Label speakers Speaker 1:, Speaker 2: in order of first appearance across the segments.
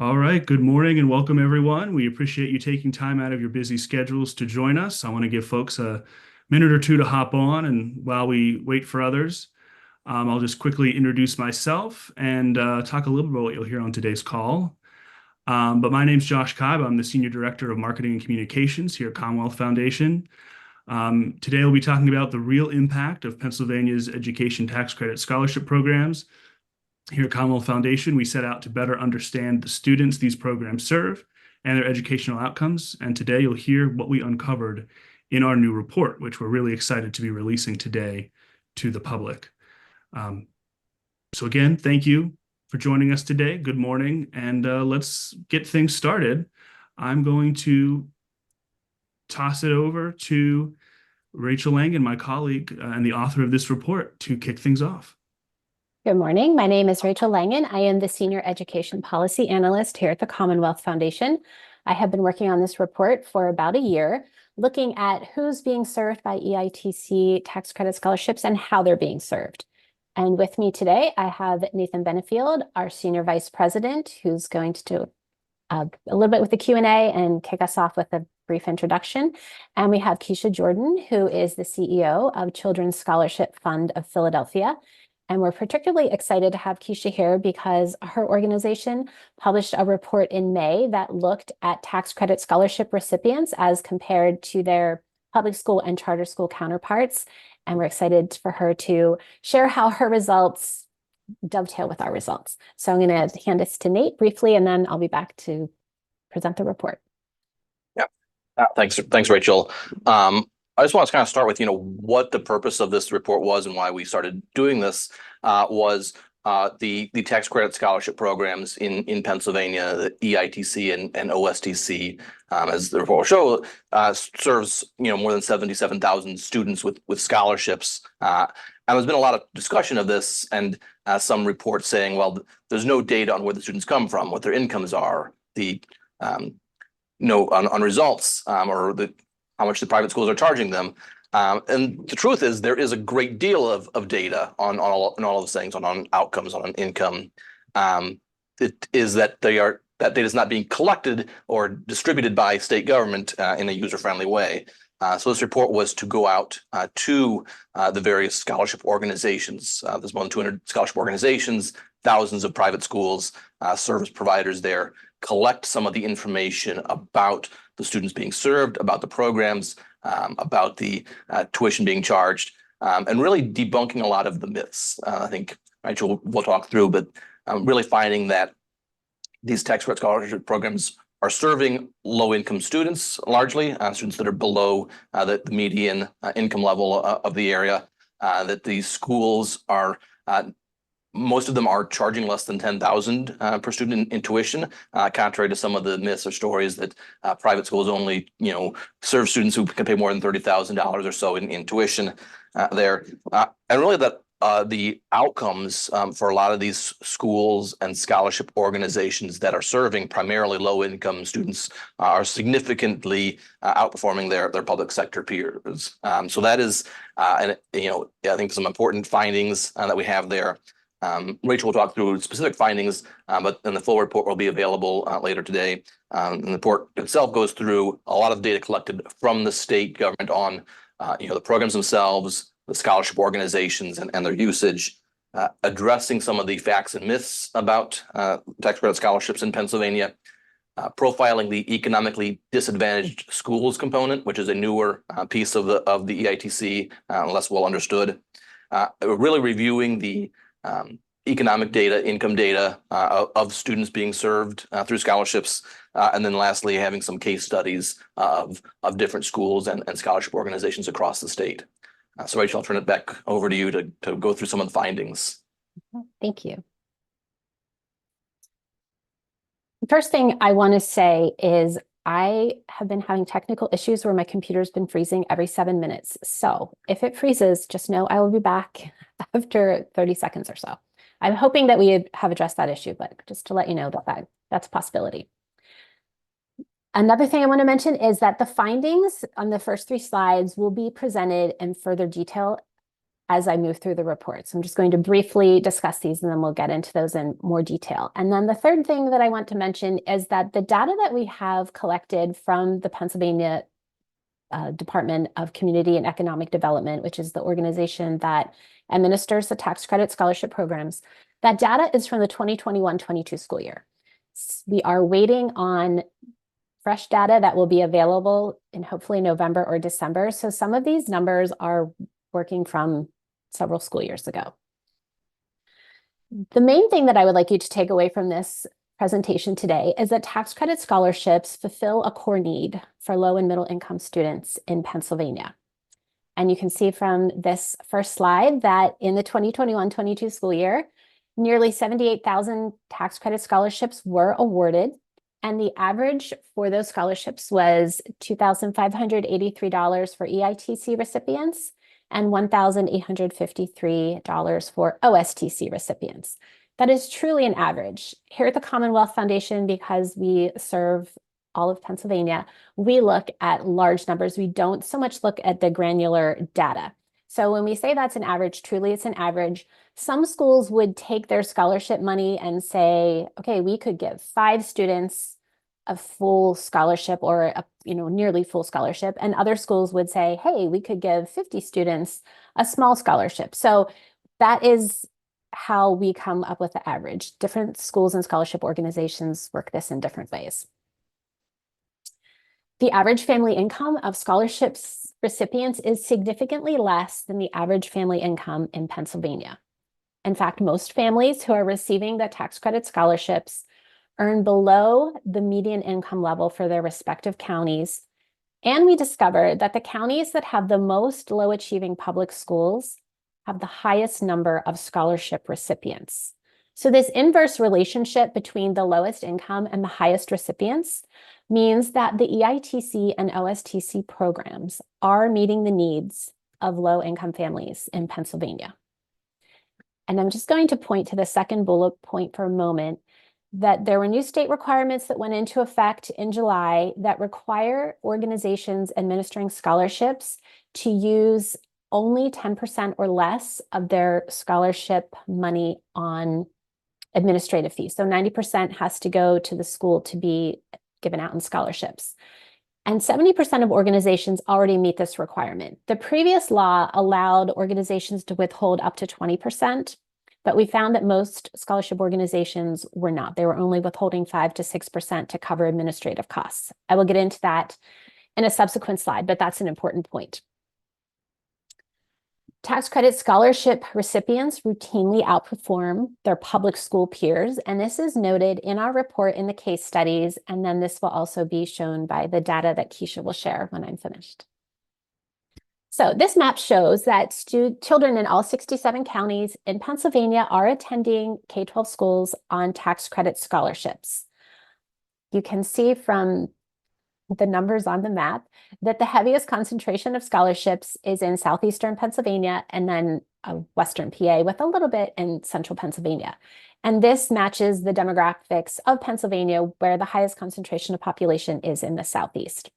Speaker 1: All right, good morning and welcome everyone. We appreciate you taking time out of your busy schedules to join us. I want to give folks a minute or two to hop on, and while we wait for others, I'll just quickly introduce myself and talk a little bit about what you'll hear on today's call. But my name's Josh Cobb. I'm the Senior Director of Marketing and Communications here at Commonwealth Foundation. Today we'll be talking about the real impact of Pennsylvania's education tax credit scholarship programs. Here at Commonwealth Foundation, we set out to better understand the students these programs serve and their educational outcomes. And today you'll hear what we uncovered in our new report, which we're really excited to be releasing today to the public. So again, thank you for joining us today. Good morning, and let's get things started. I'm going to toss it over to Rachel Langen, my colleague and the author of this report, to kick things off.
Speaker 2: Good morning. My name is Rachel Langen. I am the Senior Education Policy Analyst here at the Commonwealth Foundation. I have been working on this report for about a year, looking at who's being served by EITC tax credit scholarships and how they're being served. And with me today, I have Nathan Benefield, our Senior Vice President, who's going to do a little bit with the Q&A and kick us off with a brief introduction. And we have Keisha Jordan, who is the CEO of Children's Scholarship Fund of Philadelphia. And we're particularly excited to have Keisha here because her organization published a report in May that looked at tax credit scholarship recipients as compared to their public school and charter school counterparts. And we're excited for her to share how her results dovetail with our results. So I'm going to hand this to Nate briefly, and then I'll be back to present the report.
Speaker 3: Yeah, thanks, Rachel. I just want to kind of start with, what the purpose of this report was and why we started doing this was the tax credit scholarship programs in Pennsylvania, the EITC and OSTC, as the report will show, serves more than 77,000 students with scholarships. And there's been a lot of discussion of this, and some reports saying, well, there's no data on where the students come from, what their incomes are, on results, or how much the private schools are charging them. And the truth is there is a great deal of data on all of those things, on outcomes, on income. It is that that data is not being collected or distributed by state government in a user-friendly way. So this report was to go out to the various scholarship organizations. There's more than 200 scholarship organizations, thousands of private schools, service providers there, collect some of the information about the students being served, about the programs, about the tuition being charged, and really debunking a lot of the myths. I think Rachel will talk through, but really finding that these tax credit scholarship programs are serving low-income students, largely students that are below the median income level of the area, that these schools are most of them are charging less than $10,000 per student in tuition, contrary to some of the myths or stories that private schools only, serve students who can pay more than $30,000 or so in tuition there. And really that the outcomes for a lot of these schools and scholarship organizations that are serving primarily low-income students are significantly outperforming their public sector peers. So that is, I think some important findings that we have there. Rachel will talk through specific findings, but then the full report will be available later today. And the report itself goes through a lot of data collected from the state government on, the programs themselves, the scholarship organizations and their usage, addressing some of the facts and myths about tax credit scholarships in Pennsylvania, profiling the economically disadvantaged schools component, which is a newer piece of the EITC, less well understood, really reviewing the economic data, income data of students being served through scholarships. And then lastly, having some case studies of different schools and scholarship organizations across the state. So Rachel, I'll turn it back over to you to go through some of the findings.
Speaker 2: Thank you. The first thing I want to say is I have been having technical issues where my computer's been freezing every 7 minutes. So if it freezes, just know I will be back after 30 seconds or so. I'm hoping that we have addressed that issue, but just to let you know that's a possibility. Another thing I want to mention is that the findings on the first 3 slides will be presented in further detail as I move through the report. So I'm just going to briefly discuss these and then we'll get into those in more detail. And then the third thing that I want to mention is that the data that we have collected from the Pennsylvania Department of Community and Economic Development, which is the organization that administers the tax credit scholarship programs, that data is from the 2021-22 school year. We are waiting on fresh data that will be available in hopefully November or December. So some of these numbers are working from several school years ago. The main thing that I would like you to take away from this presentation today is that tax credit scholarships fulfill a core need for low and middle income students in Pennsylvania. And you can see from this first slide that in the 2021-22 school year, nearly 78,000 tax credit scholarships were awarded. And the average for those scholarships was $2,583 for EITC recipients and $1,853 for OSTC recipients. That is truly an average. Here at the Commonwealth Foundation, because we serve all of Pennsylvania, we look at large numbers. We don't so much look at the granular data. So when we say that's an average, truly it's an average. Some schools would take their scholarship money and say, okay, we could give 5 students a full scholarship or a nearly full scholarship. And other schools would say, hey, we could give 50 students a small scholarship. So that is how we come up with the average. Different schools and scholarship organizations work this in different ways. The average family income of scholarships recipients is significantly less than the average family income in Pennsylvania. In fact, most families who are receiving the tax credit scholarships earn below the median income level for their respective counties. And we discovered that the counties that have the most low achieving public schools have the highest number of scholarship recipients. So this inverse relationship between the lowest income and the highest recipients means that the EITC and OSTC programs are meeting the needs of low income families in Pennsylvania. And I'm just going to point to the second bullet point for a moment, that there were new state requirements that went into effect in July that require organizations administering scholarships to use only 10% or less of their scholarship money on administrative fees. So 90% has to go to the school to be given out in scholarships. And 70% of organizations already meet this requirement. The previous law allowed organizations to withhold up to 20%. But we found that most scholarship organizations were not. They were only withholding 5 to 6% to cover administrative costs. I will get into that in a subsequent slide, but that's an important point. Tax credit scholarship recipients routinely outperform their public school peers, and this is noted in our report in the case studies, and then this will also be shown by the data that Keisha will share when I'm finished. So this map shows that children in all 67 counties in Pennsylvania are attending K-12 schools on tax credit scholarships. You can see from the numbers on the map that the heaviest concentration of scholarships is in southeastern Pennsylvania and then western PA with a little bit in central Pennsylvania. And this matches the demographics of Pennsylvania, where the highest concentration of population is in the southeast.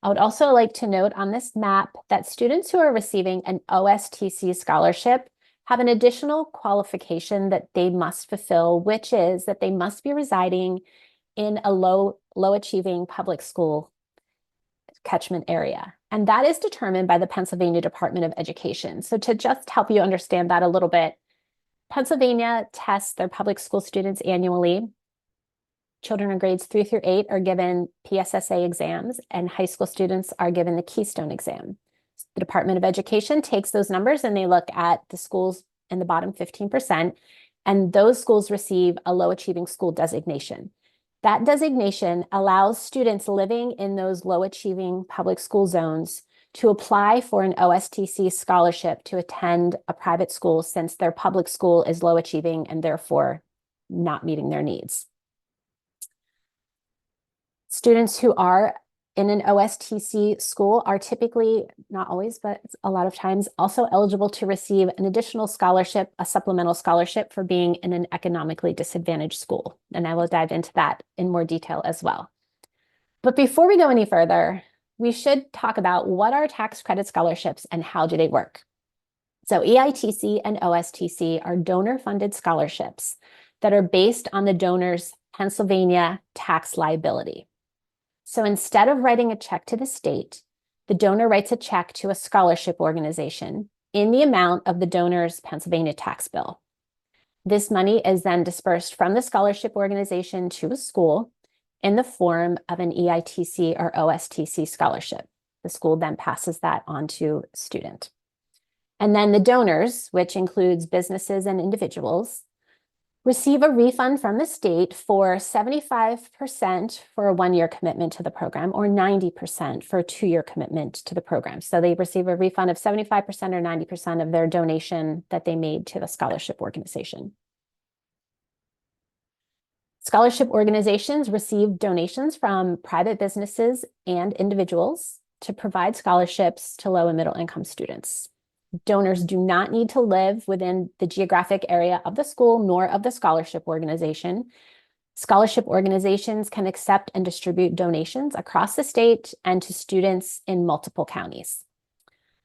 Speaker 2: I would also like to note on this map that students who are receiving an OSTC scholarship have an additional qualification that they must fulfill, which is that they must be residing in a low achieving public school catchment area. And that is determined by the Pennsylvania Department of Education. So to just help you understand that a little bit, Pennsylvania tests their public school students annually. Children in grades 3 through 8 are given PSSA exams, and high school students are given the Keystone exam. The Department of Education takes those numbers and they look at the schools in the bottom 15%, and those schools receive a low achieving school designation. That designation allows students living in those low achieving public school zones to apply for an OSTC scholarship to attend a private school, since their public school is low achieving and therefore not meeting their needs. Students who are in an OSTC school are typically, not always, but a lot of times, also eligible to receive an additional scholarship, a supplemental scholarship, for being in an economically disadvantaged school. And I will dive into that in more detail as well. But before we go any further, we should talk about what are tax credit scholarships and how do they work. So EITC and OSTC are donor-funded scholarships that are based on the donor's Pennsylvania tax liability. So instead of writing a check to the state, the donor writes a check to a scholarship organization in the amount of the donor's Pennsylvania tax bill. This money is then dispersed from the scholarship organization to a school in the form of an EITC or OSTC scholarship. The school then passes that on to a student. And then the donors, which includes businesses and individuals, receive a refund from the state for 75% for a one-year commitment to the program or 90% for a two-year commitment to the program. So they receive a refund of 75% or 90% of their donation that they made to the scholarship organization. Scholarship organizations receive donations from private businesses and individuals to provide scholarships to low and middle income students. Donors do not need to live within the geographic area of the school nor of the scholarship organization. Scholarship organizations can accept and distribute donations across the state and to students in multiple counties.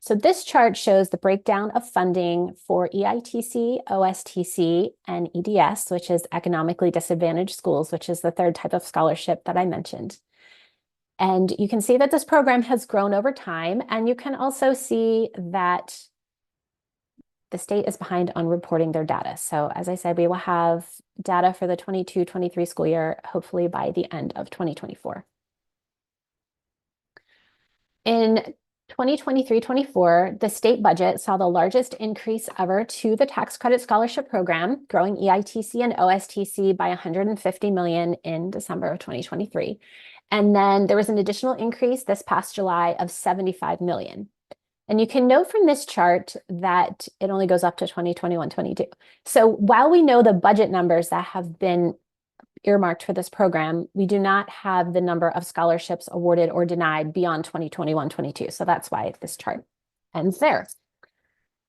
Speaker 2: So this chart shows the breakdown of funding for EITC, OSTC, and EDS, which is economically disadvantaged schools, which is the third type of scholarship that I mentioned. And you can see that this program has grown over time, and you can also see that the state is behind on reporting their data. So as I said, we will have data for the 22-23 school year, hopefully by the end of 2024. In 2023-24, the state budget saw the largest increase ever to the tax credit scholarship program, growing EITC and OSTC by $150 million in December of 2023. And then there was an additional increase this past July of $75 million. And you can note from this chart that it only goes up to 2021-22. So while we know the budget numbers that have been earmarked for this program, we do not have the number of scholarships awarded or denied beyond 2021-22. So that's why this chart ends there.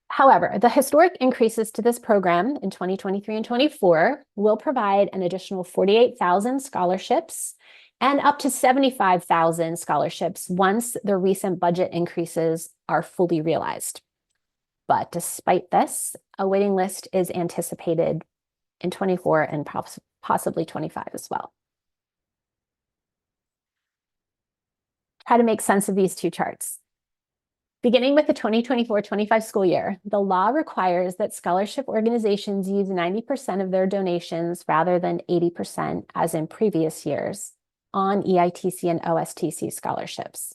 Speaker 2: However, the historic increases to this program in 2023 and 24 will provide an additional 48,000 scholarships and up to 75,000 scholarships once the recent budget increases are fully realized. But despite this, a waiting list is anticipated in 24 and possibly 25 as well. Try to make sense of these two charts. Beginning with the 2024-25 school year, the law requires that scholarship organizations use 90% of their donations rather than 80% as in previous years on EITC and OSTC scholarships.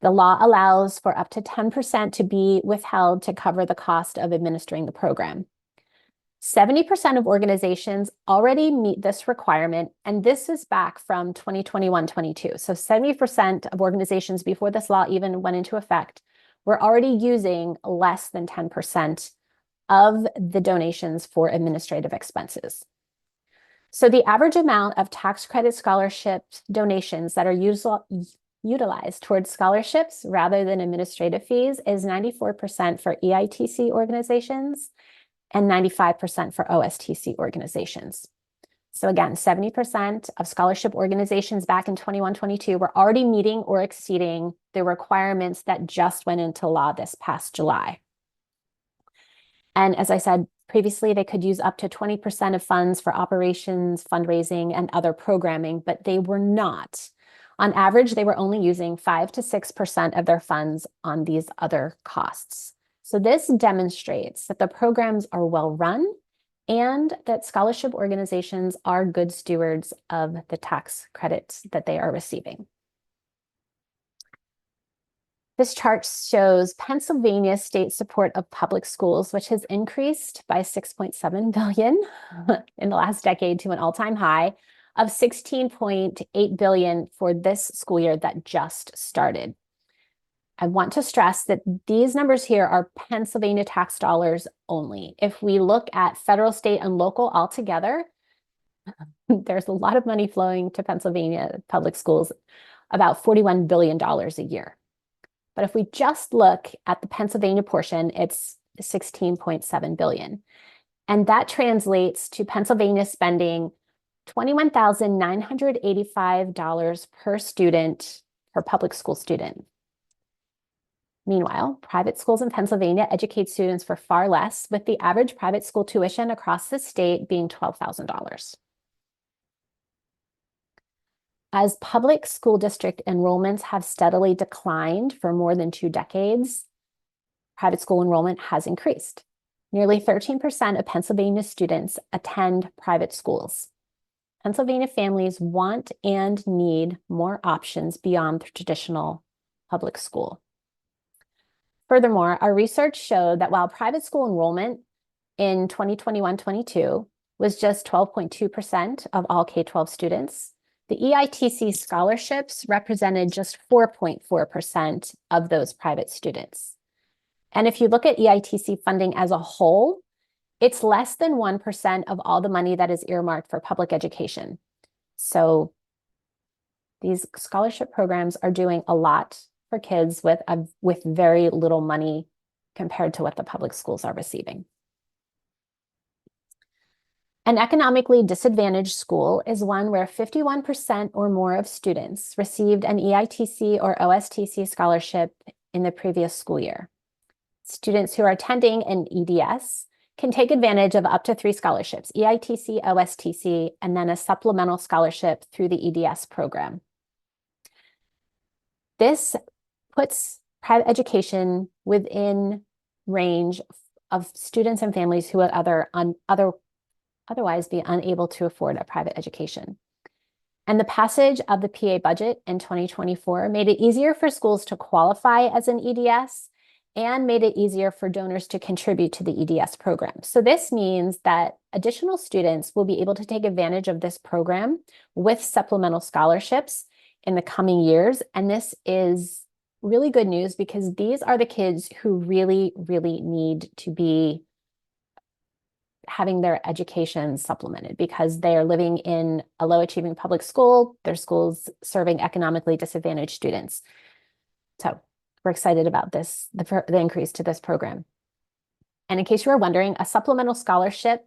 Speaker 2: The law allows for up to 10% to be withheld to cover the cost of administering the program. 70% of organizations already meet this requirement, and this is back from 2021-22. So 70% of organizations before this law even went into effect were already using less than 10% of the donations for administrative expenses. So the average amount of tax credit scholarship donations that are utilized towards scholarships rather than administrative fees is 94% for EITC organizations and 95% for OSTC organizations. So again, 70% of scholarship organizations back in 21-22 were already meeting or exceeding the requirements that just went into law this past July. And as I said previously, they could use up to 20% of funds for operations, fundraising, and other programming, but they were not. On average, they were only using 5 to 6% of their funds on these other costs. So this demonstrates that the programs are well run and that scholarship organizations are good stewards of the tax credits that they are receiving. This chart shows Pennsylvania state support of public schools, which has increased by $6.7 billion in the last decade to an all-time high of $16.8 billion for this school year that just started. I want to stress that these numbers here are Pennsylvania tax dollars only. If we look at federal, state, and local altogether, there's a lot of money flowing to Pennsylvania public schools, about $41 billion a year. But if we just look at the Pennsylvania portion, it's $16.7 billion. And that translates to Pennsylvania spending $21,985 per student, per public school student. Meanwhile, private schools in Pennsylvania educate students for far less, with the average private school tuition across the state being $12,000. As public school district enrollments have steadily declined for more than 2 decades, private school enrollment has increased. Nearly 13% of Pennsylvania students attend private schools. Pennsylvania families want and need more options beyond the traditional public school. Furthermore, our research showed that while private school enrollment in 2021-22 was just 12.2% of all K-12 students, the EITC scholarships represented just 4.4% of those private students. And if you look at EITC funding as a whole, it's less than 1% of all the money that is earmarked for public education. So these scholarship programs are doing a lot for kids with very little money compared to what the public schools are receiving. An economically disadvantaged school is one where 51% or more of students received an EITC or OSTC scholarship in the previous school year. Students who are attending an EDS can take advantage of up to 3 scholarships, EITC, OSTC, and then a supplemental scholarship through the EDS program. This puts private education within range of students and families who would otherwise be unable to afford a private education. And the passage of the PA budget in 2024 made it easier for schools to qualify as an EDS and made it easier for donors to contribute to the EDS program. So this means that additional students will be able to take advantage of this program with supplemental scholarships in the coming years. And this is really good news because these are the kids who really, really need to be having their education supplemented because they are living in a low achieving public school. Their schools serving economically disadvantaged students. So we're excited about this, the increase to this program. And in case you were wondering, a supplemental scholarship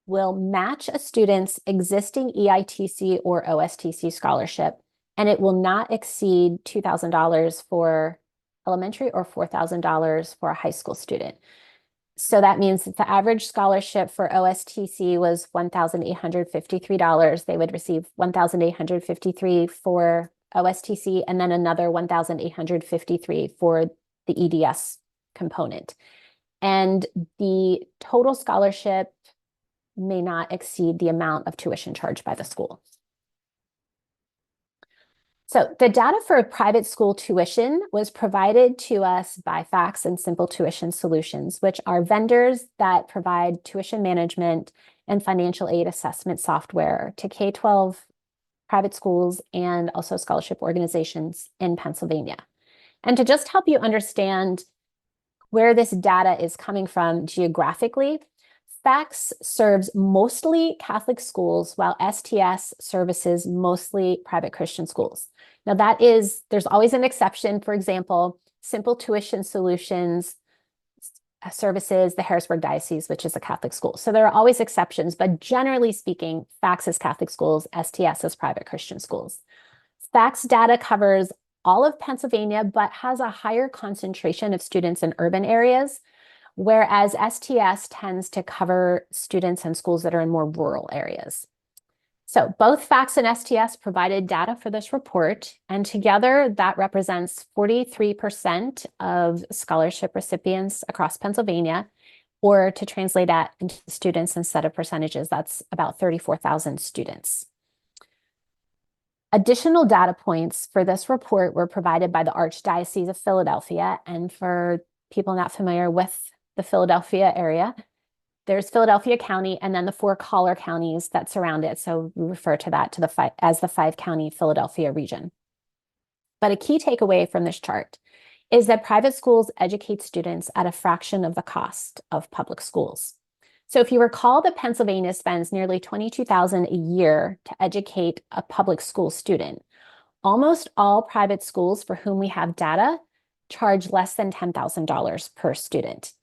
Speaker 2: will match a student's existing EITC or OSTC scholarship, and it will not exceed $2,000 for elementary or $4,000 for a high school student. So that means that the average scholarship for OSTC was $1,853. They would receive $1,853 for OSTC and then another $1,853 for the EDS component. And the total scholarship may not exceed the amount of tuition charged by the school. So the data for private school tuition was provided to us by Fax and Simple Tuition Solutions, which are vendors that provide tuition management and financial aid assessment software to K-12 private schools and also scholarship organizations in Pennsylvania. And to just help you understand where this data is coming from geographically, Fax serves mostly Catholic schools while STS services mostly private Christian schools. Now there's always an exception. For example, Simple Tuition Solutions services the Harrisburg Diocese, which is a Catholic school. So there are always exceptions, but generally speaking, Fax is Catholic schools, STS is private Christian schools. Fax data covers all of Pennsylvania, but has a higher concentration of students in urban areas, whereas STS tends to cover students and schools that are in more rural areas. So both Fax and STS provided data for this report, and together that represents 43% of scholarship recipients across Pennsylvania, or to translate that into students instead of percentages, that's about 34,000 students. Additional data points for this report were provided by the Archdiocese of Philadelphia, and for people not familiar with the Philadelphia area, there's Philadelphia County and then the 4 collar counties that surround it. So we refer to that as the 5-county Philadelphia region. But a key takeaway from this chart is that private schools educate students at a fraction of the cost of public schools. So if you recall that Pennsylvania spends nearly $22,000 a year to educate a public school student, almost all private schools for whom we have data charge less than $10,000 per student.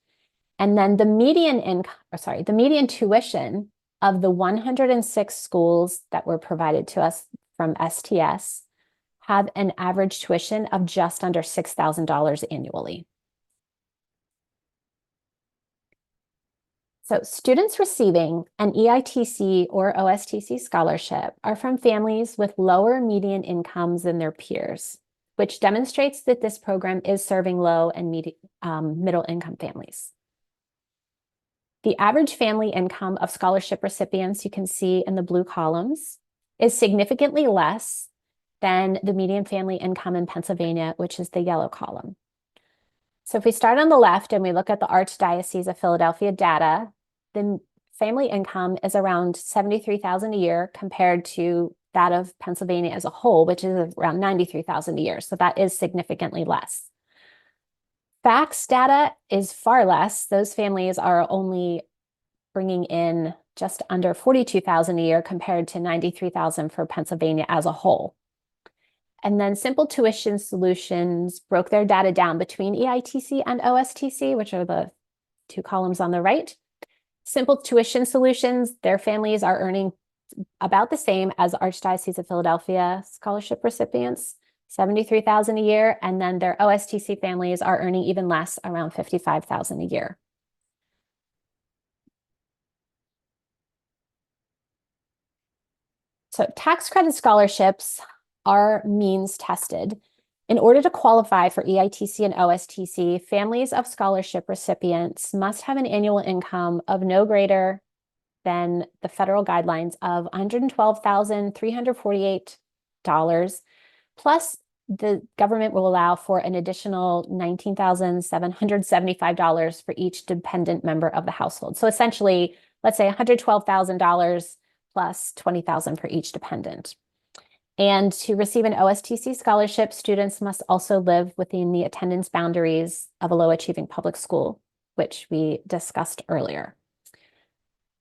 Speaker 2: And then the median tuition of the 106 schools that were provided to us from STS have an average tuition of just under $6,000 annually. So students receiving an EITC or OSTC scholarship are from families with lower median incomes than their peers, which demonstrates that this program is serving low and middle income families. The average family income of scholarship recipients, you can see in the blue columns, is significantly less than the median family income in Pennsylvania, which is the yellow column. So if we start on the left and we look at the Archdiocese of Philadelphia data, the family income is around $73,000 a year compared to that of Pennsylvania as a whole, which is around $93,000 a year. So that is significantly less. Facts data is far less. Those families are only bringing in just under $42,000 a year compared to $93,000 for Pennsylvania as a whole. And then Simple Tuition Solutions broke their data down between EITC and OSTC, which are the two columns on the right. Simple Tuition Solutions, their families are earning about the same as Archdiocese of Philadelphia scholarship recipients, $73,000 a year, and then their OSTC families are earning even less, around $55,000 a year. So tax credit scholarships are means tested. In order to qualify for EITC and OSTC, families of scholarship recipients must have an annual income of no greater than the federal guidelines of $112,348, plus the government will allow for an additional $19,775 for each dependent member of the household. So essentially, let's say $112,000 plus $20,000 for each dependent. And to receive an OSTC scholarship, students must also live within the attendance boundaries of a low-achieving public school, which we discussed earlier.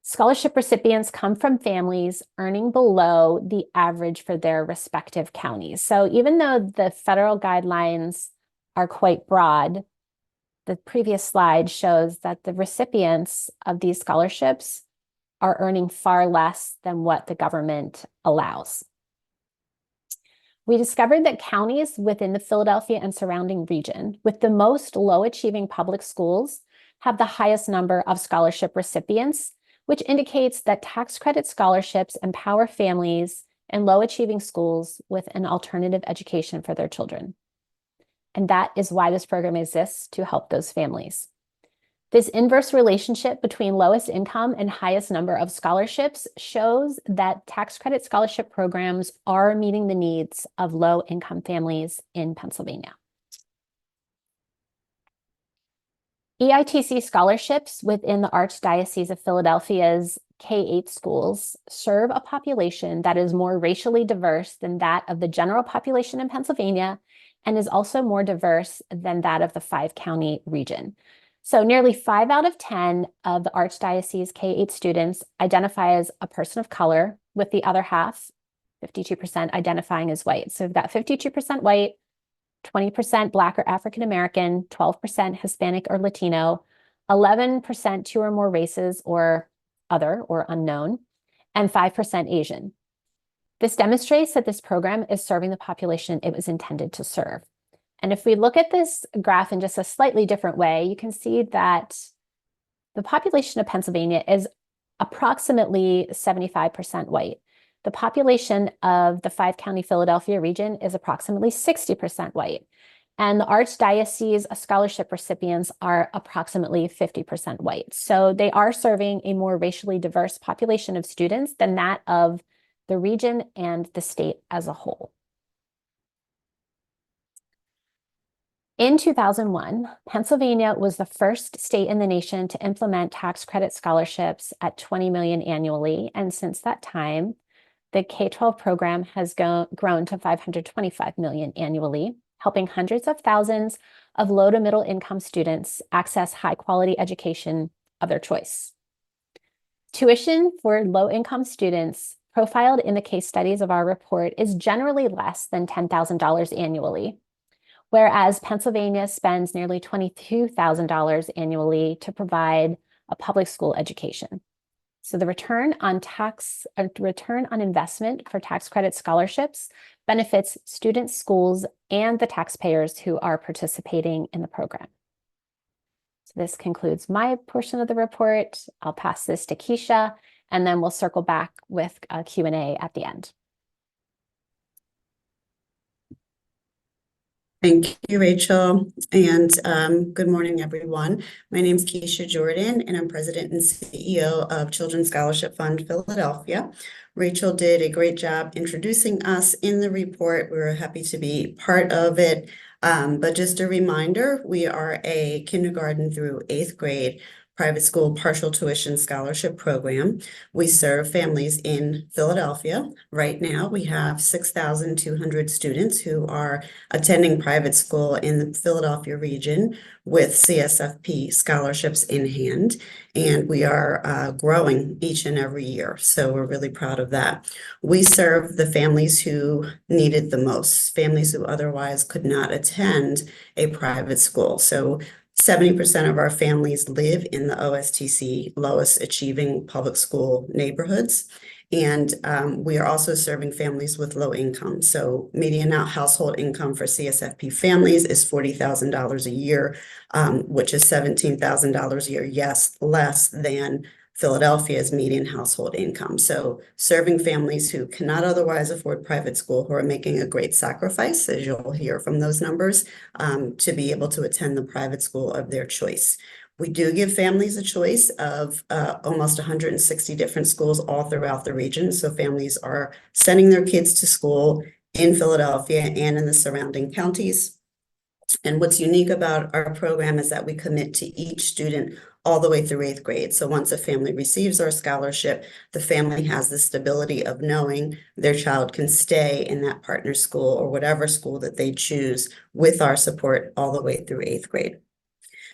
Speaker 2: Scholarship recipients come from families earning below the average for their respective counties. So even though the federal guidelines are quite broad, the previous slide shows that the recipients of these scholarships are earning far less than what the government allows. We discovered that counties within the Philadelphia and surrounding region with the most low-achieving public schools have the highest number of scholarship recipients, which indicates that tax credit scholarships empower families in low-achieving schools with an alternative education for their children. And that is why this program exists, to help those families. This inverse relationship between lowest income and highest number of scholarships shows that tax credit scholarship programs are meeting the needs of low-income families in Pennsylvania. EITC scholarships within the Archdiocese of Philadelphia's K-8 schools serve a population that is more racially diverse than that of the general population in Pennsylvania and is also more diverse than that of the 5-county region. So nearly 5 out of 10 of the Archdiocese K-8 students identify as a person of color, with the other half, 52%, identifying as white. So we've got 52% white, 20% Black or African American, 12% Hispanic or Latino, 11% two or more races or other or unknown, and 5% Asian. This demonstrates that this program is serving the population it was intended to serve. And if we look at this graph in just a slightly different way, you can see that the population of Pennsylvania is approximately 75% white. The population of the 5-county Philadelphia region is approximately 60% white. And the Archdiocese scholarship recipients are approximately 50% white. So they are serving a more racially diverse population of students than that of the region and the state as a whole. In 2001, Pennsylvania was the first state in the nation to implement tax credit scholarships at $20 million annually. And since that time, the K-12 program has grown to $525 million annually, helping hundreds of thousands of low to middle income students access high quality education of their choice. Tuition for low income students profiled in the case studies of our report is generally less than $10,000 annually, whereas Pennsylvania spends nearly $22,000 annually to provide a public school education. So the return on investment for tax credit scholarships benefits students, schools, and the taxpayers who are participating in the program. So this concludes my portion of the report. I'll pass this to Keisha, and then we'll circle back with a Q&A at the end.
Speaker 4: Thank you, Rachel, and good morning, everyone. My name is Keisha Jordan, and I'm President and CEO of Children's Scholarship Fund Philadelphia. Rachel did a great job introducing us in the report. We were happy to be part of it. But just a reminder, we are a kindergarten through 8th grade private school partial tuition scholarship program. We serve families in Philadelphia. Right now, we have 6,200 students who are attending private school in the Philadelphia region with CSFP scholarships in hand. And we are growing each and every year. So we're really proud of that. We serve the families who need it the most, families who otherwise could not attend a private school. So 70% of our families live in the OSTC lowest achieving public school neighborhoods. And we are also serving families with low income. So median household income for CSFP families is $40,000 a year, which is $17,000 a year, yes, less than Philadelphia's median household income. So serving families who cannot otherwise afford private school, who are making a great sacrifice, as you'll hear from those numbers, to be able to attend the private school of their choice. We do give families a choice of almost 160 different schools all throughout the region. So families are sending their kids to school in Philadelphia and in the surrounding counties. And what's unique about our program is that we commit to each student all the way through 8th grade. So once a family receives our scholarship, the family has the stability of knowing their child can stay in that partner school or whatever school that they choose with our support all the way through 8th grade.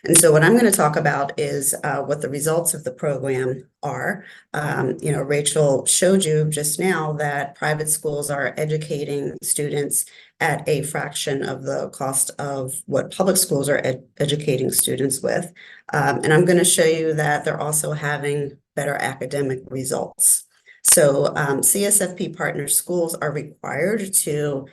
Speaker 4: And so what I'm going to talk about is what the results of the program are. Rachel showed you just now that private schools are educating students at a fraction of the cost of what public schools are educating students with. And I'm going to show you that they're also having better academic results. So CSFP partner schools are required to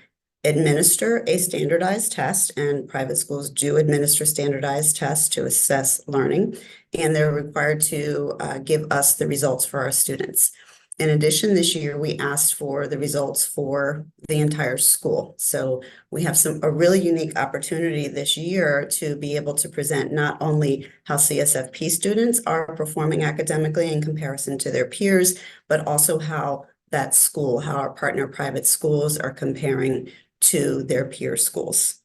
Speaker 4: administer a standardized test, and private schools do administer standardized tests to assess learning, and they're required to give us the results for our students. In addition, this year we asked for the results for the entire school. So we have a really unique opportunity this year to be able to present not only how CSFP students are performing academically in comparison to their peers, but also how our partner private schools are comparing to their peer schools.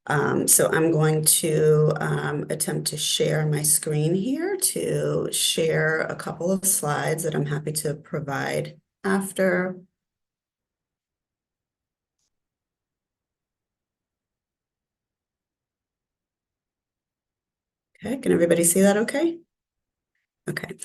Speaker 4: So I'm going to attempt to share my screen here to share a couple of slides that I'm happy to provide after. Okay, can everybody see that okay? Okay,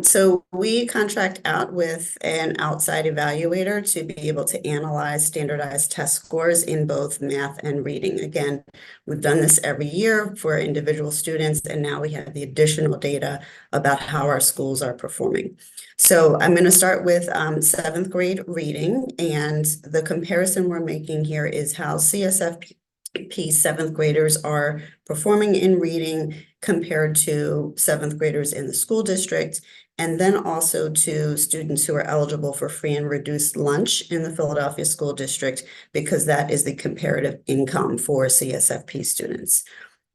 Speaker 4: so we contract out with an outside evaluator to be able to analyze standardized test scores in both math and reading. Again, we've done this every year for individual students, and now we have the additional data about how our schools are performing. So I'm going to start with 7th grade reading, and the comparison we're making here is how CSFP 7th graders are performing in reading compared to 7th graders in the school district, and then also to students who are eligible for free and reduced lunch in the Philadelphia School District, because that is the comparative income for CSFP students.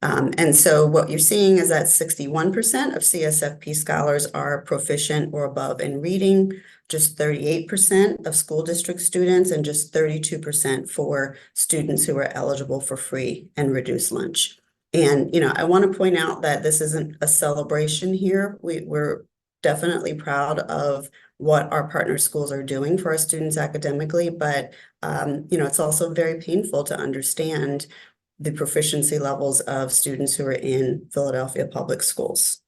Speaker 4: And so what you're seeing is that 61% of CSFP scholars are proficient or above in reading, just 38% of school district students, and just 32% for students who are eligible for free and reduced lunch. And, I want to point out that this isn't a celebration here. We're definitely proud of what our partner schools are doing for our students academically, but, it's also very painful to understand the proficiency levels of students who are in Philadelphia public schools.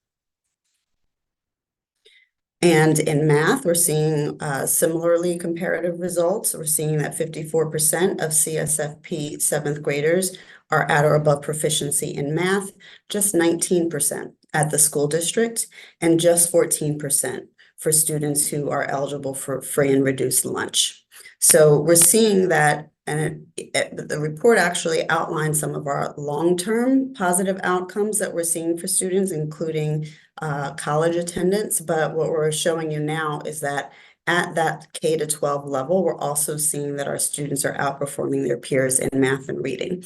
Speaker 4: And in math, we're seeing similarly comparative results. We're seeing that 54% of CSFP 7th graders are at or above proficiency in math, just 19% at the school district, and just 14% for students who are eligible for free and reduced lunch. So we're seeing that, and the report actually outlines some of our long-term positive outcomes that we're seeing for students, including college attendance. But what we're showing you now is that at that K to 12 level, we're also seeing that our students are outperforming their peers in math and reading.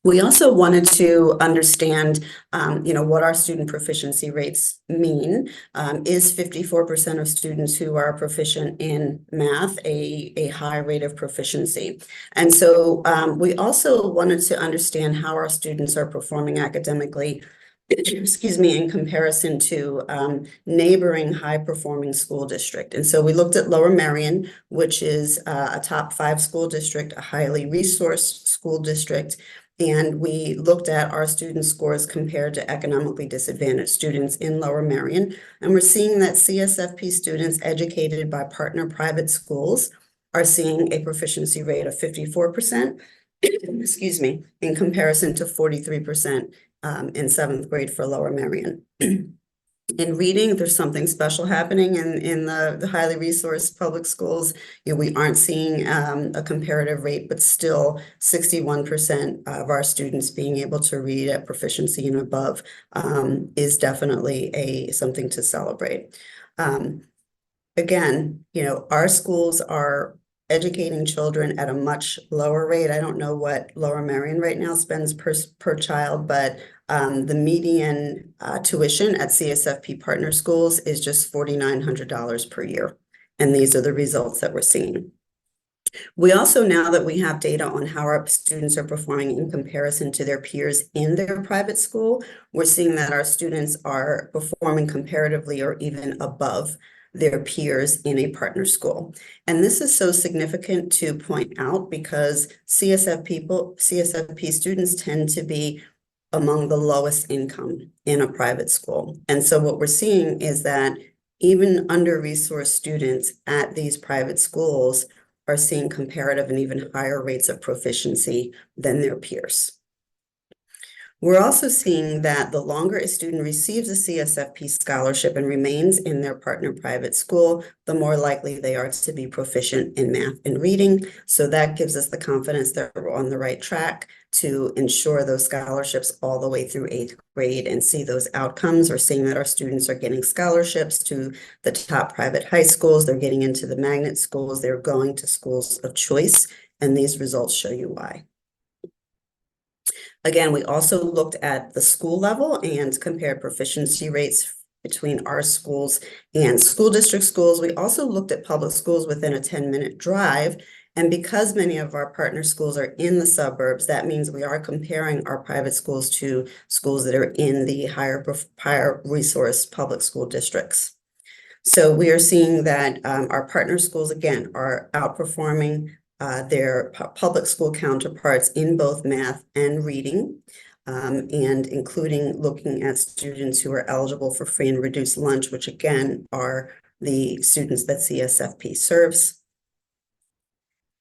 Speaker 4: We also wanted to understand, what our student proficiency rates mean. Is 54% of students who are proficient in math a high rate of proficiency? And so we also wanted to understand how our students are performing academically, excuse me, in comparison to neighboring high-performing school district. And so we looked at Lower Merion, which is a top 5 school district, a highly resourced school district. And we looked at our student scores compared to economically disadvantaged students in Lower Merion. And we're seeing that CSFP students educated by partner private schools are seeing a proficiency rate of 54%, excuse me, in comparison to 43% in 7th grade for Lower Merion. In reading, there's something special happening in the highly resourced public schools. We aren't seeing a comparative rate, but still 61% of our students being able to read at proficiency and above is definitely something to celebrate. Again, our schools are educating children at a much lower rate. I don't know what Lower Merion right now spends per child, but the median tuition at CSFP partner schools is just $4,900 per year. And these are the results that we're seeing. We also, now that we have data on how our students are performing in comparison to their peers in their private school, we're seeing that our students are performing comparatively or even above their peers in a partner school. And this is so significant to point out because CSFP students tend to be among the lowest income in a private school. And so what we're seeing is that even under-resourced students at these private schools are seeing comparative and even higher rates of proficiency than their peers. We're also seeing that the longer a student receives a CSFP scholarship and remains in their partner private school, the more likely they are to be proficient in math and reading. So that gives us the confidence that we're on the right track to ensure those scholarships all the way through 8th grade and see those outcomes. We're seeing that our students are getting scholarships to the top private high schools. They're getting into the magnet schools. They're going to schools of choice. And these results show you why. Again, we also looked at the school level and compared proficiency rates between our schools and school district schools. We also looked at public schools within a 10-minute drive. And because many of our partner schools are in the suburbs, that means we are comparing our private schools to schools that are in the higher resource public school districts. So we are seeing that our partner schools, again, are outperforming their public school counterparts in both math and reading, and including looking at students who are eligible for free and reduced lunch, which again are the students that CSFP serves.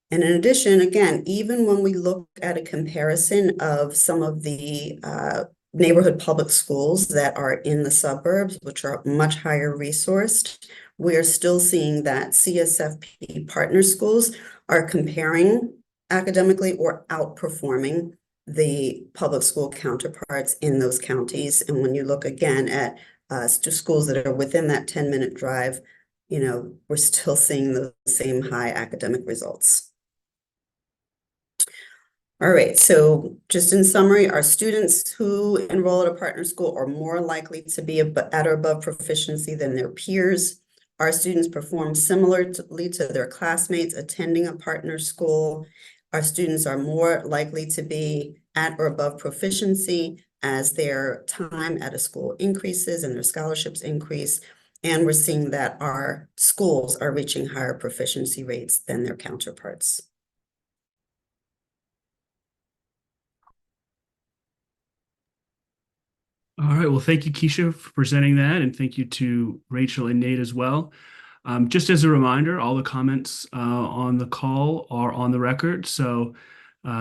Speaker 4: And in addition, again, even when we look at a comparison of some of the neighborhood public schools that are in the suburbs, which are much higher resourced, we are still seeing that CSFP partner schools are comparing academically or outperforming the public school counterparts in those counties. And when you look again at schools that are within that 10-minute drive, we're still seeing the same high academic results. All right, so just in summary, our students who enroll at a partner school are more likely to be at or above proficiency than their peers. Our students perform similarly to their classmates attending a partner school. Our students are more likely to be at or above proficiency as their time at a school increases and their scholarships increase. And we're seeing that our schools are reaching higher proficiency rates than their counterparts.
Speaker 1: All right. Well, thank you, Keisha, for presenting that. And thank you to Rachel and Nate as well. Just as a reminder, all the comments on the call are on the record. So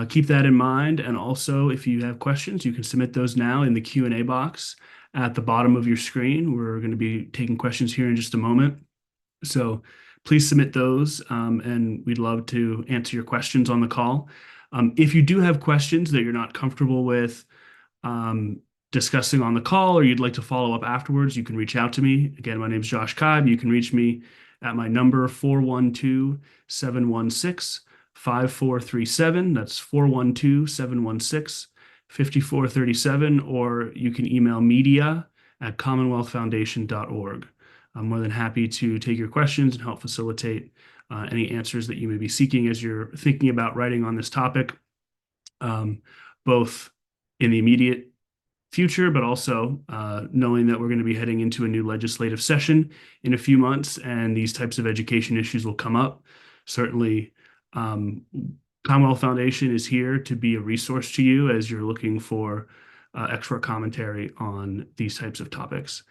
Speaker 1: keep that in mind. And also, if you have questions, you can submit those now in the Q&A box. at the bottom of your screen. We're going to be taking questions here in just a moment. So please submit those, and we'd love to answer your questions on the call. If you do have questions that you're not comfortable with discussing on the call, or you'd like to follow up afterwards, you can reach out to me. Again, my name is Josh Cobb. You can reach me at my number 412-716-5437. That's 412-716-5437, or you can email media@commonwealthfoundation.org. I'm more than happy to take your questions and help facilitate any answers that you may be seeking as you're thinking about writing on this topic, both in the immediate future, but also knowing that we're going to be heading into a new legislative session in a few months, and these types of education issues will come up. Certainly, Commonwealth Foundation is here to be a resource to you as you're looking for expert commentary on these types of topics.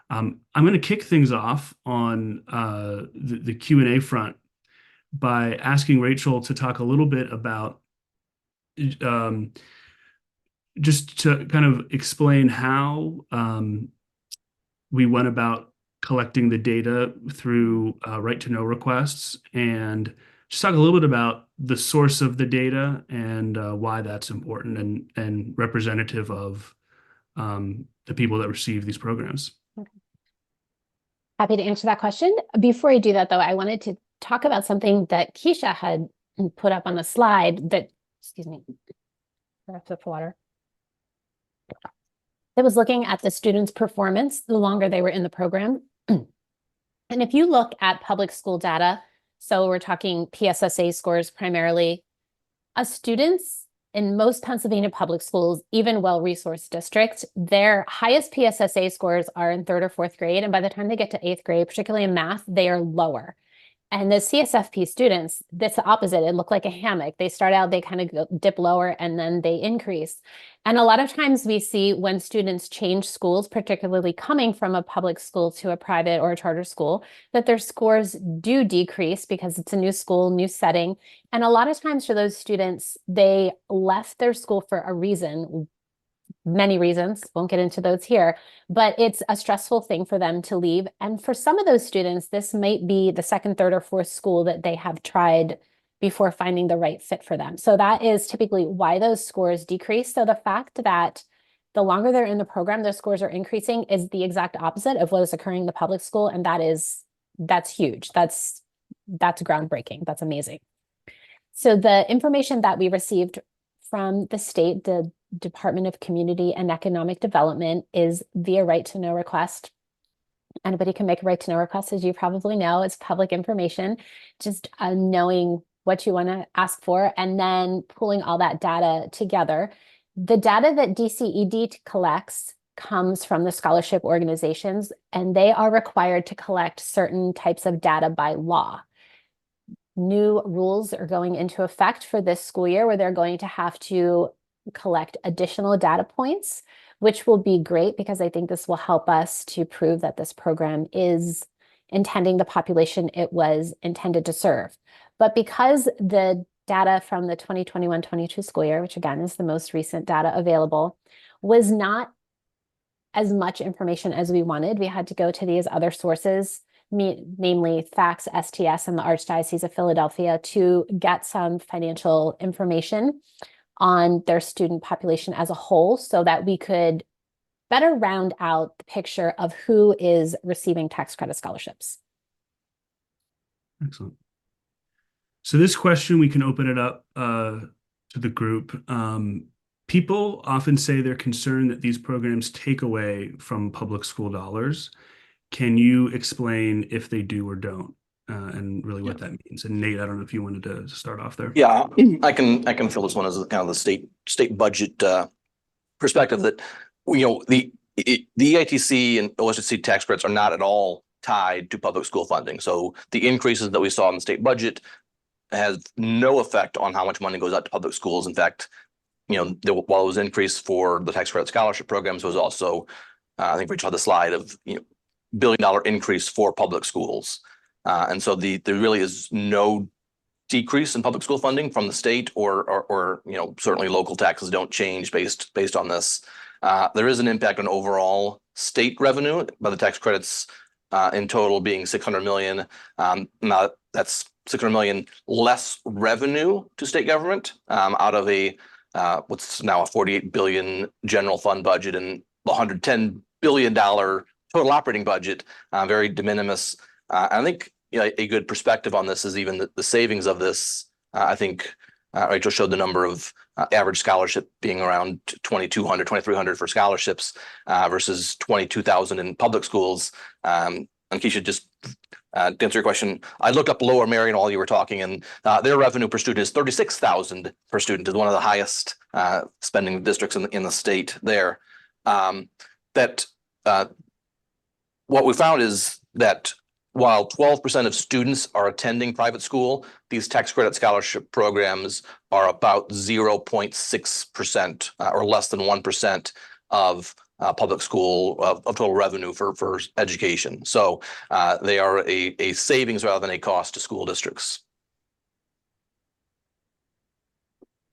Speaker 1: I'm going to kick things off on the Q&A front by asking Rachel to talk a little bit about just to kind of explain how we went about collecting the data through right to know requests, and just talk a little bit about the source of the data and why that's important and representative of the people that receive these programs.
Speaker 2: Happy to answer that question. Before I do that, though, I wanted to talk about something that Keisha had put up on the slide that, excuse me, I have to sip water. That was looking at the students' performance the longer they were in the program. And if you look at public school data, so we're talking PSSA scores primarily, students in most Pennsylvania public schools, even well-resourced districts, their highest PSSA scores are in 3rd or 4th grade. And by the time they get to 8th grade, particularly in math, they are lower. And the CSFP students, that's the opposite. It looked like a hammock. They start out, they kind of dip lower, and then they increase. And a lot of times we see when students change schools, particularly coming from a public school to a private or a charter school, that their scores do decrease because it's a new school, new setting. And a lot of times for those students, they left their school for a reason. Many reasons, won't get into those here, but it's a stressful thing for them to leave. And for some of those students, this might be the 2nd, 3rd, or 4th school that they have tried before finding the right fit for them. So that is typically why those scores decrease. So the fact that the longer they're in the program, their scores are increasing is the exact opposite of what is occurring in the public school. And that's huge. That's groundbreaking. That's amazing. So the information that we received from the state, the Department of Community and Economic Development, is via right to know request. Anybody can make a right to know request, as you probably know. It's public information. Just knowing what you want to ask for and then pulling all that data together. The data that DCED collects comes from the scholarship organizations, and they are required to collect certain types of data by law. New rules are going into effect for this school year where they're going to have to collect additional data points, which will be great because I think this will help us to prove that this program is intending the population it was intended to serve. But because the data from the 2021-22 school year, which again is the most recent data available, was not as much information as we wanted, we had to go to these other sources, namely FACTS, STS, and the Archdiocese of Philadelphia, to get some financial information on their student population as a whole so that we could better round out the picture of who is receiving tax credit scholarships.
Speaker 1: Excellent. So this question, we can open it up to the group. People often say they're concerned that these programs take away from public school dollars. Can you explain if they do or don't? And really what that means. And Nate, I don't know if you wanted to start off there.
Speaker 3: Yeah, I can fill this one as kind of the state budget perspective that the EITC and OSHC tax credits are not at all tied to public school funding. So the increases that we saw in the state budget has no effect on how much money goes out to public schools. In fact, while it was increased for the tax credit scholarship programs, was also I think Rachel had the slide of $1 billion increase for public schools. And so there really is no decrease in public school funding from the state or certainly local taxes don't change based on this. There is an impact on overall state revenue, by the tax credits in total being 600 million. Now that's 600 million less revenue to state government out of a what's now a 48 billion general fund budget and $110 billion total operating budget, very de minimis. I think a good perspective on this is even the savings of this. I think Rachel showed the number of average scholarship being around 2,200, 2,300 for scholarships versus 22,000 in public schools. And Keisha, just to answer your question, I looked up Lower Marion while you were talking, and their revenue per student is 36,000 per student, is one of the highest spending districts in the state there. What we found is that while 12% of students are attending private school, these tax credit scholarship programs are about 0.6% or less than 1% of public school of total revenue for education. So they are a savings rather than a cost to school districts.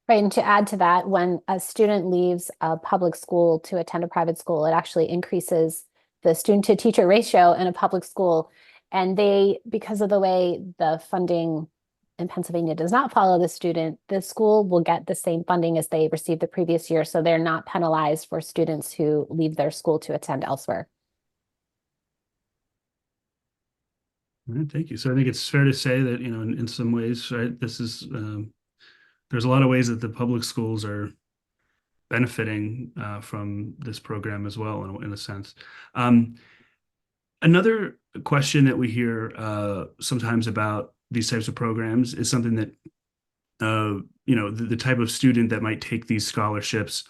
Speaker 2: Right, and to add to that, when a student leaves a public school to attend a private school, it actually increases the student to teacher ratio in a public school. And because of the way the funding in Pennsylvania does not follow the student, the school will get the same funding as they received the previous year. So they're not penalized for students who leave their school to attend elsewhere.
Speaker 1: All right, thank you. So I think it's fair to say that, in some ways, right, this is, there's a lot of ways that the public schools are benefiting from this program as well, in a sense. Another question that we hear sometimes about these types of programs is something that, the type of student that might take these scholarships,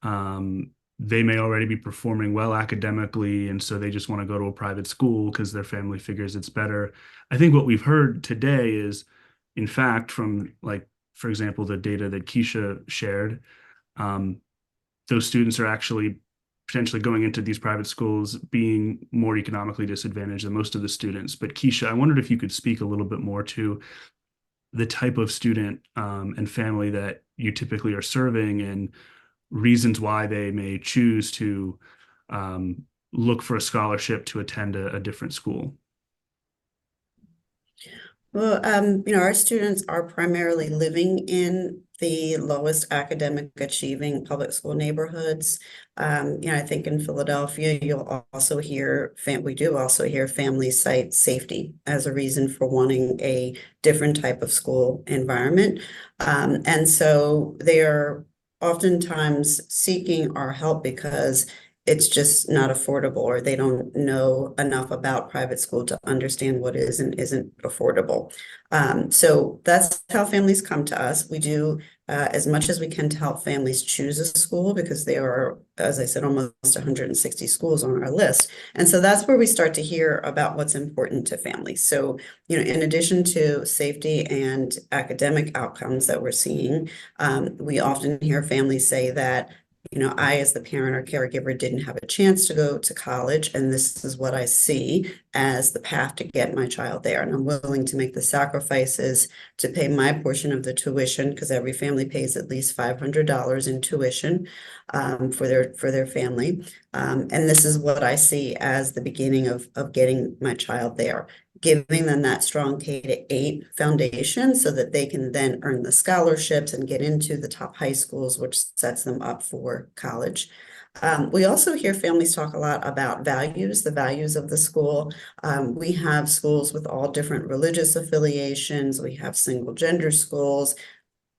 Speaker 1: they may already be performing well academically, and so they just want to go to a private school because their family figures it's better. I think what we've heard today is, in fact, from, like, for example, the data that Keisha shared, those students are actually potentially going into these private schools being more economically disadvantaged than most of the students. But Keisha, I wondered if you could speak a little bit more to the type of student and family that you typically are serving and reasons why they may choose to look for a scholarship to attend a different school.
Speaker 4: Well, our students are primarily living in the lowest academic achieving public school neighborhoods. I think in Philadelphia, you'll also hear, we do also hear families cite safety as a reason for wanting a different type of school environment. And so they are oftentimes seeking our help because it's just not affordable, or they don't know enough about private school to understand what is and isn't affordable. So that's how families come to us. We do as much as we can to help families choose a school, because there are, as I said, almost 160 schools on our list. And so that's where we start to hear about what's important to families. So, in addition to safety and academic outcomes that we're seeing, we often hear families say that, I, as the parent or caregiver, didn't have a chance to go to college, and this is what I see as the path to get my child there. And I'm willing to make the sacrifices to pay my portion of the tuition, because every family pays at least $500 in tuition for their family. And this is what I see as the beginning of getting my child there, giving them that strong K-8 foundation so that they can then earn the scholarships and get into the top high schools, which sets them up for college. We also hear families talk a lot about values, the values of the school. We have schools with all different religious affiliations. We have single gender schools.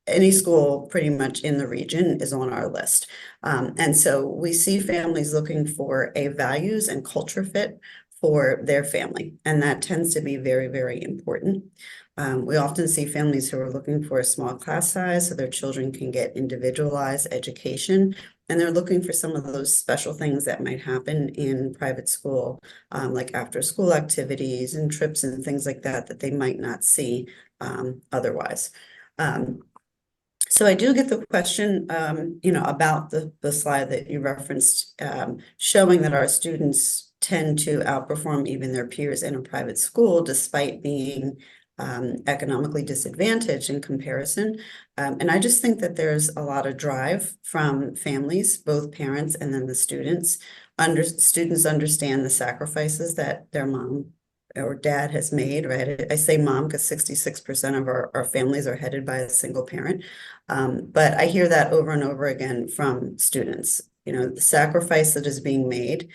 Speaker 4: Any school pretty much in the region is on our list. And so we see families looking for a values and culture fit for their family, and that tends to be very, very important. We often see families who are looking for a small class size so their children can get individualized education, and they're looking for some of those special things that might happen in private school, like after school activities and trips and things like that, that they might not see otherwise. So I do get the question, about the slide that you referenced, showing that our students tend to outperform even their peers in a private school, despite being economically disadvantaged in comparison. And I just think that there's a lot of drive from families, both parents and then the students. Students understand the sacrifices that their mom or dad has made, right? I say mom because 66% of our families are headed by a single parent. But I hear that over and over again from students. You know, the sacrifice that is being made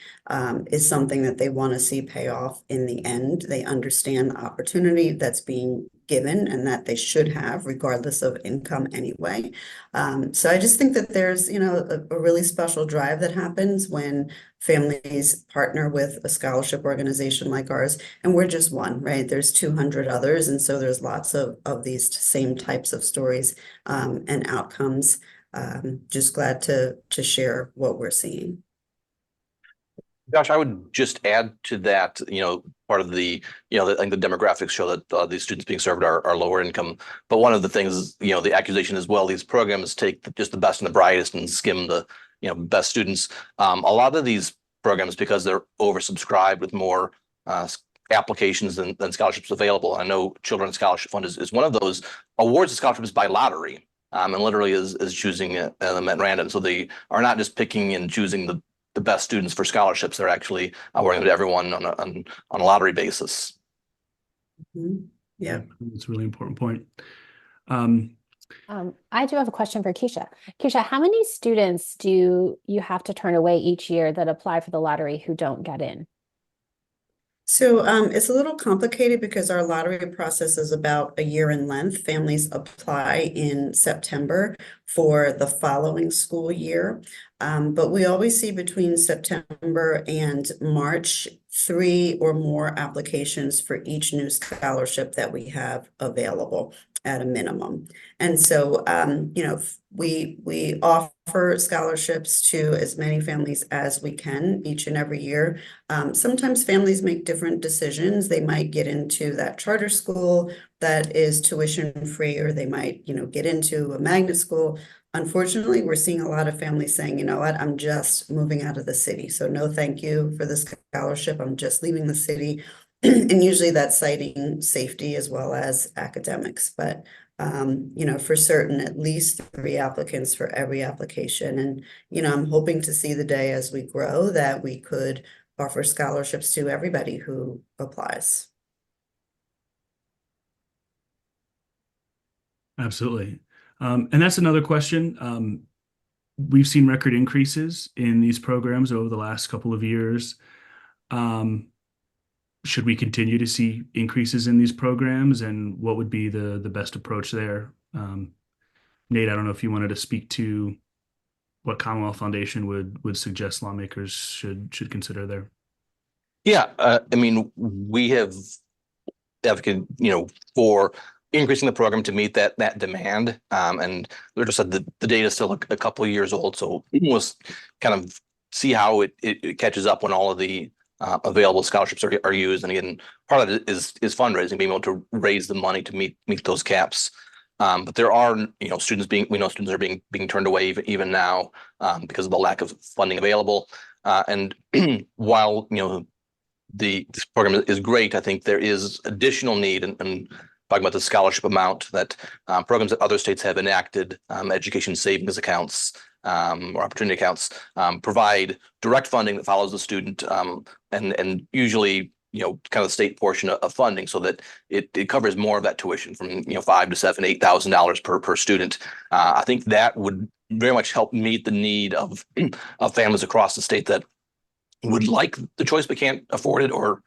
Speaker 4: is something that they want to see pay off in the end. They understand the opportunity that's being given and that they should have regardless of income anyway. So I just think that there's, you know, a really special drive that happens when families partner with a scholarship organization like ours, and we're just one, right? There's 200 others, and so there's lots of these same types of stories and outcomes. Just glad to share what we're seeing.
Speaker 3: Josh, I would just add to that, part of the, I think the demographics show that these students being served are lower income. But one of the things, the accusation is, well, these programs take just the best and the brightest and skim the, best students. A lot of these programs, because they're oversubscribed with more applications than scholarships available. I know Children's Scholarship Fund is one of those, awards the scholarships by lottery. And literally is choosing them at random. So they are not just picking and choosing the best students for scholarships. They're actually awarding them to everyone on a lottery basis.
Speaker 4: Yeah,
Speaker 1: that's a really important point.
Speaker 2: I do have a question for Keisha. Keisha, how many students do you have to turn away each year that apply for the lottery who don't get in?
Speaker 4: So it's a little complicated because our lottery process is about a year in length. Families apply in September for the following school year. But we always see between September and March, 3 or more applications for each new scholarship that we have available at a minimum. And so, we offer scholarships to as many families as we can each and every year. Sometimes families make different decisions. They might get into that charter school that is tuition free, or they might, get into a magnet school. Unfortunately, we're seeing a lot of families saying, you know what, I'm just moving out of the city. So no, thank you for the scholarship. I'm just leaving the city. And usually that's citing safety as well as academics. But, for certain, at least 3 applicants for every application. And, I'm hoping to see the day as we grow that we could offer scholarships to everybody who applies.
Speaker 1: Absolutely. And that's another question. We've seen record increases in these programs over the last couple of years. Should we continue to see increases in these programs, and what would be the best approach there? Nate, I don't know if you wanted to speak to what Commonwealth Foundation would suggest lawmakers should consider there.
Speaker 3: Yeah, we have advocated, for increasing the program to meet that demand. And we just said the data is still a couple of years old, so we'll kind of see how it catches up when all of the available scholarships are used. And again, part of it is fundraising, being able to raise the money to meet those caps. But there are, students are being turned away even now because of the lack of funding available. And while, this program is great, I think there is additional need, and talking about the scholarship amount that programs that other states have enacted, education savings accounts or opportunity accounts, provide direct funding that follows the student, and usually, kind of the state portion of funding, so that it covers more of that tuition from $5,000 to $7,000, $8,000 per student. I think that would very much help meet the need of families across the state that would like the choice but can't afford it, or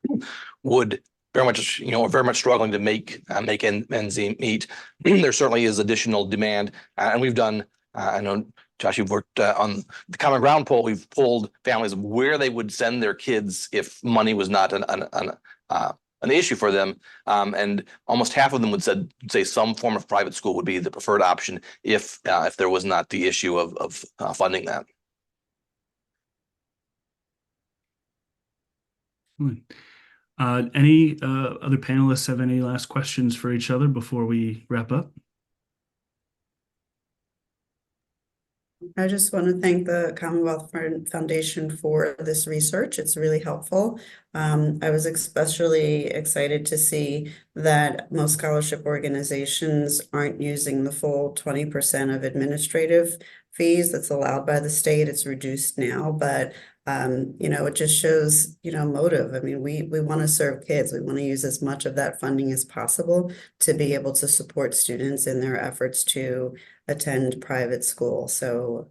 Speaker 3: would very much struggling to make ends meet. There certainly is additional demand, and we've done. I know, Josh, you've worked on the Common Ground poll. We've polled families where they would send their kids if money was not an issue for them, and almost half of them would say some form of private school would be the preferred option if there was not the issue of funding that.
Speaker 1: Any other panelists have any last questions for each other before we wrap up?
Speaker 4: I just want to thank the Commonwealth Foundation for this research. It's really helpful. I was especially excited to see that most scholarship organizations aren't using the full 20% of administrative fees that's allowed by the state. It's reduced now, but it just shows, motive. I mean, we want to serve kids. We want to use as much of that funding as possible to be able to support students in their efforts to attend private school. So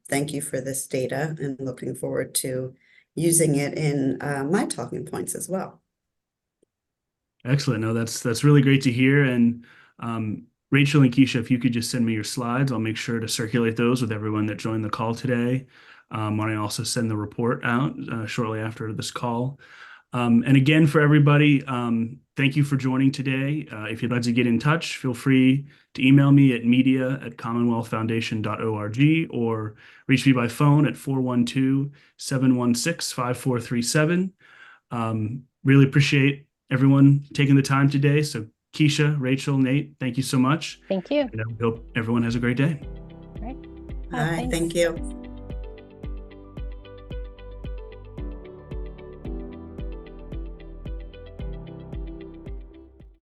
Speaker 4: thank you for this data and looking forward to using it in my talking points as well.
Speaker 1: Excellent. No, that's really great to hear. And Rachel and Keisha, if you could just send me your slides, I'll make sure to circulate those with everyone that joined the call today. When I also send the report out shortly after this call. And again, for everybody, thank you for joining today. If you'd like to get in touch, feel free to email me at media@commonwealthfoundation.org or reach me by phone at 412-716-5437. Really appreciate everyone taking the time today. So Keisha, Rachel, Nate, thank you so much.
Speaker 2: Thank you.
Speaker 1: And I hope everyone has a great day.
Speaker 2: All right.
Speaker 4: All right, thank you.